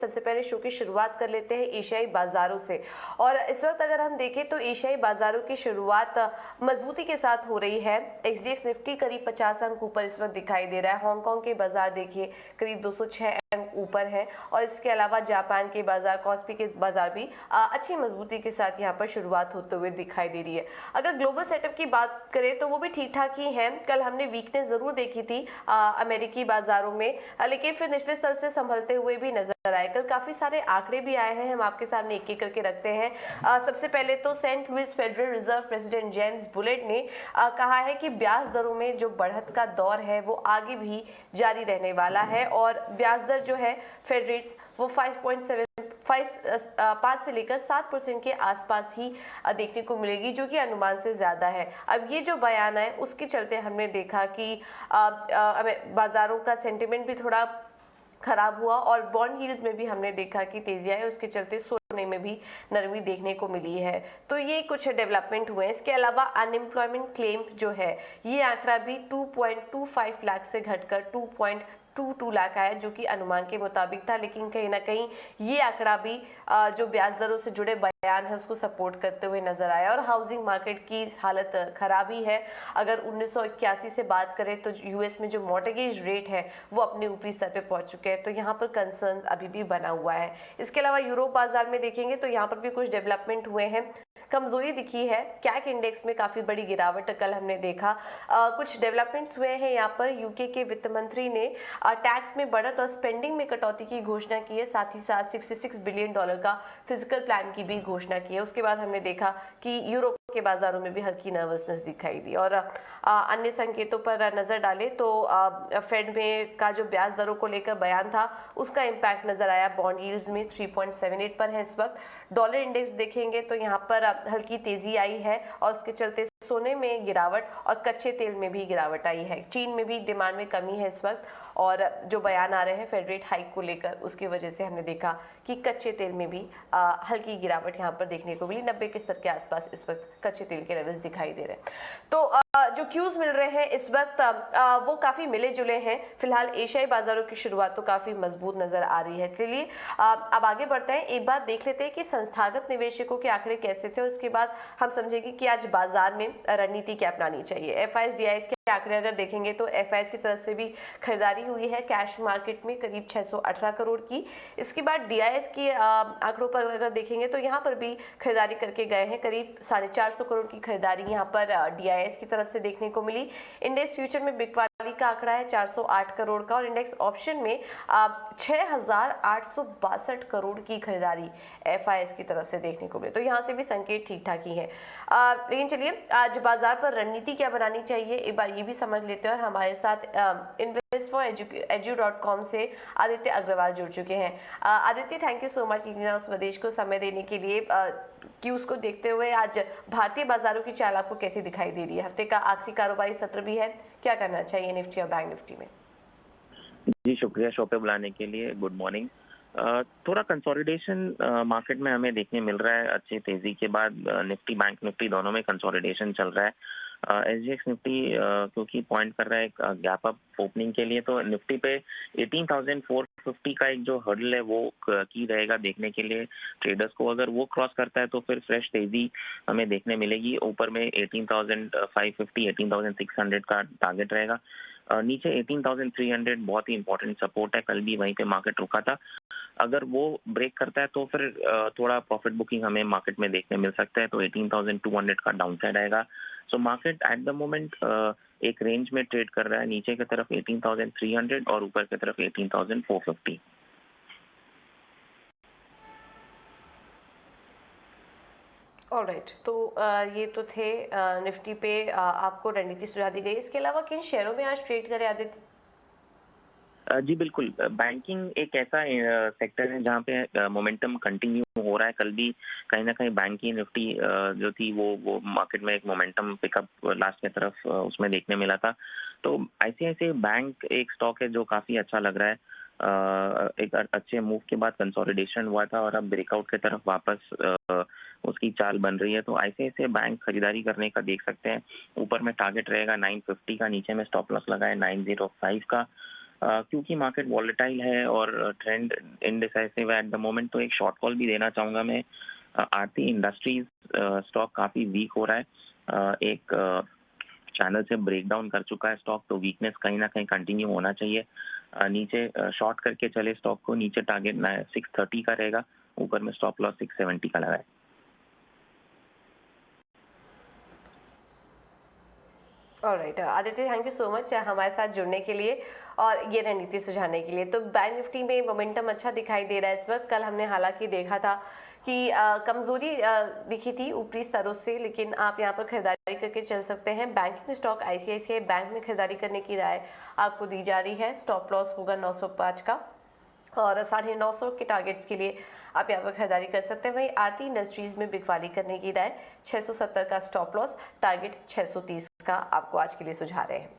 सबसे पहले शो की शुरुआत कर लेते हैं एशियाई बाजारों से। और इस वक्त अगर हम देखें तो एशियाई बाजारों की शुरुआत मजबूती के साथ हो रही है। एक्सजेएक्स निफ्टी करीब 50 अंक ऊपर इस वक्त दिखाई दे रहा है। हांगकांग के बाजार देखिए करीब 206 अंक ऊपर है। और इसके अलावा जापान के बाजार, कॉस्पी के बाजार भी अच्छी मजबूती के साथ यहाँ पर शुरुआत होते हुए दिखाई दे रही है। अगर ग्लोबल सेटअप की बात करें तो वो भी ठीक ठाक ही है। कल हमने वीकनेस जरूर देखी थी अमेरिकी बाजारों में, लेकिन फिर निचले स्तर से संभलते हुए भी नजर आए। कल काफी सारे आंकड़े भी आए हैं, हम आपके सामने एक एक करके रखते हैं। सबसे पहले तो Saint Louis Federal Reserve president James Bullard ने कहा है कि ब्याज दरों में जो बढ़त का दौर है वो आगे भी जारी रहने वाला है और ब्याज दर जो है फेड रेट्स वो 5 से लेकर 7% के आसपास ही देखने को मिलेगी, जो कि अनुमान से ज्यादा है। अब ये जो बयान है उसके चलते हमने देखा कि बाजारों का सेंटिमेंट भी थोड़ा खराब हुआ और बॉन्ड यील्ड्स में भी हमने देखा कि तेजी आई। उसके चलते सोने में भी नरमी देखने को मिली है। तो ये कुछ डेवलपमेंट हुए हैं। इसके अलावा अनएम्प्लॉयमेंट क्लेम जो है ये आंकड़ा भी 2.25 लाख से घटकर 2.22 लाख आया, जो कि अनुमान के मुताबिक था। लेकिन कहीं ना कहीं ये आंकड़ा भी जो ब्याज दरों से जुड़े बयान है उसको सपोर्ट करते हुए नजर आया। और हाउसिंग मार्केट की हालत खराबी है। अगर 1981 से बात करें तो यूएस में जो मॉर्टगेज रेट है वो अपने ऊपरी स्तर पे पहुंच चुके हैं, तो यहाँ पर कंसर्न अभी भी बना हुआ है। इसके अलावा यूरोप बाजार में देखेंगे तो यहाँ पर भी कुछ डेवलपमेंट हुए हैं। कमजोरी दिखी है। कैक इंडेक्स में काफी बड़ी गिरावट कल हमने देखा। कुछ डेवलपमेंट्स हुए हैं यहाँ पर। यूके के वित्त मंत्री ने टैक्स में बढ़त और स्पेंडिंग में कटौती की घोषणा की है। साथ ही साथ $66 बिलियन का फिजिकल प्लान की भी घोषणा की है। उसके बाद हमने देखा कि यूरोप के बाजारों में भी हल्की नर्वसनेस दिखाई दी। और अन्य संकेतों पर नजर डालें तो फेड में का जो ब्याज दरों को लेकर बयान था उसका इम्पैक्ट नजर आया। बॉन्ड यील्ड्स में 3.78 पर है इस वक्त। डॉलर इंडेक्स देखेंगे तो यहाँ पर हल्की तेजी आई है और उसके चलते सोने में गिरावट और कच्चे तेल में भी गिरावट आई है। चीन में भी डिमांड में कमी है इस वक्त और जो बयान आ रहे हैं फेड रेट हाइक को लेकर उसकी वजह से हमने देखा कि कच्चे तेल में भी हल्की गिरावट यहाँ पर देखने को मिली। 90 के स्तर के आसपास इस वक्त कच्चे तेल के लेवल्स दिखाई दे रहे हैं। तो जो क्यूज मिल रहे हैं इस वक्त वो काफी मिले जुले हैं। फिलहाल एशियाई बाजारों की शुरुआत तो काफी मजबूत नजर आ रही है। चलिए अब आगे बढ़ते हैं। एक बात देख लेते हैं कि संस्थागत निवेशकों के आंकड़े कैसे थे। उसके बाद हम समझेंगे कि आज बाजार में रणनीति क्या अपनानी चाहिए। एफआईएस डीआईएस के आंकड़े अगर देखेंगे तो एफआईएस की तरफ से भी खरीदारी हुई है कैश मार्केट में करीब 618 करोड़ की। इसके बाद डीआईएस के आंकड़ों पर अगर देखेंगे तो यहाँ पर भी खरीदारी करके गए हैं। करीब 450 करोड़ की खरीदारी यहाँ पर डीआईएस की तरफ से देखने को मिली। इंडेक्स फ्यूचर में बिकवाली का आंकड़ा है 408 करोड़ का और इंडेक्स ऑप्शन में 6862 करोड़ की खरीदारी एफआईएस की तरफ से देखने को मिली। तो यहाँ से भी संकेत ठीक ठाक ही है। लेकिन चलिए आज बाजार पर रणनीति क्या बनानी चाहिए एक बार ये भी समझ लेते हैं। और हमारे साथ investforedu.com से आदित्य अग्रवाल जुड़ चुके हैं। Aditya, thank you so much इतना स्वदेश को समय देने के लिए। क्यूज को देखते हुए आज भारतीय बाजारों की चाल आपको कैसी दिखाई दे रही है? हफ्ते का आखिरी कारोबारी सत्र भी है, क्या करना चाहिए निफ्टी और बैंक निफ्टी में? जी शुक्रिया शो पे बुलाने के लिए। Good morning. थोड़ा कंसोलिडेशन मार्केट में हमें देखने मिल रहा है। अच्छी तेजी के बाद निफ्टी बैंक निफ्टी दोनों में कंसोलिडेशन चल रहा है। एसजीएक्स निफ्टी क्योंकि पॉइंट कर रहा है एक गैप अप ओपनिंग के लिए, तो निफ्टी पे 18,450 का एक जो हर्डल है वो की रहेगा देखने के लिए ट्रेडर्स को। अगर वो क्रॉस करता है तो फिर फ्रेश तेजी हमें देखने मिलेगी। ऊपर में 18,550 18,600 का टारगेट रहेगा। नीचे 18,300 बहुत ही इंपॉर्टेंट सपोर्ट है। कल भी वहीं पे मार्केट रुका था। अगर वो ब्रेक करता है तो फिर थोड़ा प्रॉफिट बुकिंग हमें मार्केट में देखने मिल सकता है। तो 18,200 का डाउन साइड आएगा। So market at the moment एक रेंज में ट्रेड कर रहा है, नीचे की तरफ 18,300 और ऊपर की तरफ 18,450। ऑलराइट, तो ये तो थे निफ्टी पे आपको रणनीति सुझाव दी गई। इसके अलावा किन शेयरों में आज ट्रेड करें आदित्य? जी बिल्कुल। बैंकिंग एक ऐसा सेक्टर है जहाँ पे मोमेंटम कंटिन्यू हो रहा है। कल भी कहीं ना कहीं बैंक की निफ्टी जो थी वो मार्केट में एक मोमेंटम पिकअप लास्ट की तरफ उसमें देखने मिला था। तो आईसीआईसीआई बैंक एक स्टॉक है जो काफी अच्छा लग रहा है। एक अच्छे मूव के बाद कंसोलिडेशन हुआ था और अब ब्रेकआउट की तरफ वापस उसकी चाल बन रही है। तो आईसीआईसीआई बैंक खरीदारी करने का देख सकते हैं। ऊपर में टारगेट रहेगा 950 का, नीचे में स्टॉप लॉस लगा है 905 का। क्योंकि मार्केट वॉलेटाइल है और ट्रेंड इनडिसाइसिव है एट द मोमेंट, तो एक शॉर्ट कॉल भी देना चाहूँगा मैं। आरती इंडस्ट्रीज स्टॉक काफ़ी वीक हो रहा है, एक चैनल से ब्रेकडाउन कर चुका है स्टॉक, तो वीकनेस कहीं ना कहीं कंटिन्यू होना चाहिए। नीचे शॉर्ट करके चले स्टॉक को, नीचे टारगेट 630 का रहेगा, ऊपर में स्टॉप लॉस 670 का लगा है। Alright Aditya, thank you so much हमारे साथ जुड़ने के लिए और ये रणनीति सुझाने के लिए। तो बैंक निफ्टी में मोमेंटम अच्छा दिखाई दे रहा है इस वक्त। कल हमने हालांकि देखा था कि कमजोरी दिखी थी ऊपरी स्तरों से, लेकिन आप यहाँ पर खरीदारी करके चल सकते हैं। बैंकिंग स्टॉक आईसीआईसीआई बैंक में खरीदारी करने की राय आपको दी जा रही है। स्टॉप लॉस होगा 905 का और 950 के टारगेट्स के लिए आप यहाँ पर खरीदारी कर सकते हैं। वहीं आरती इंडस्ट्रीज में बिकवाली करने की राय, 670 का स्टॉप लॉस, टारगेट 630 का आपको आज के लिए सुझा रहे हैं।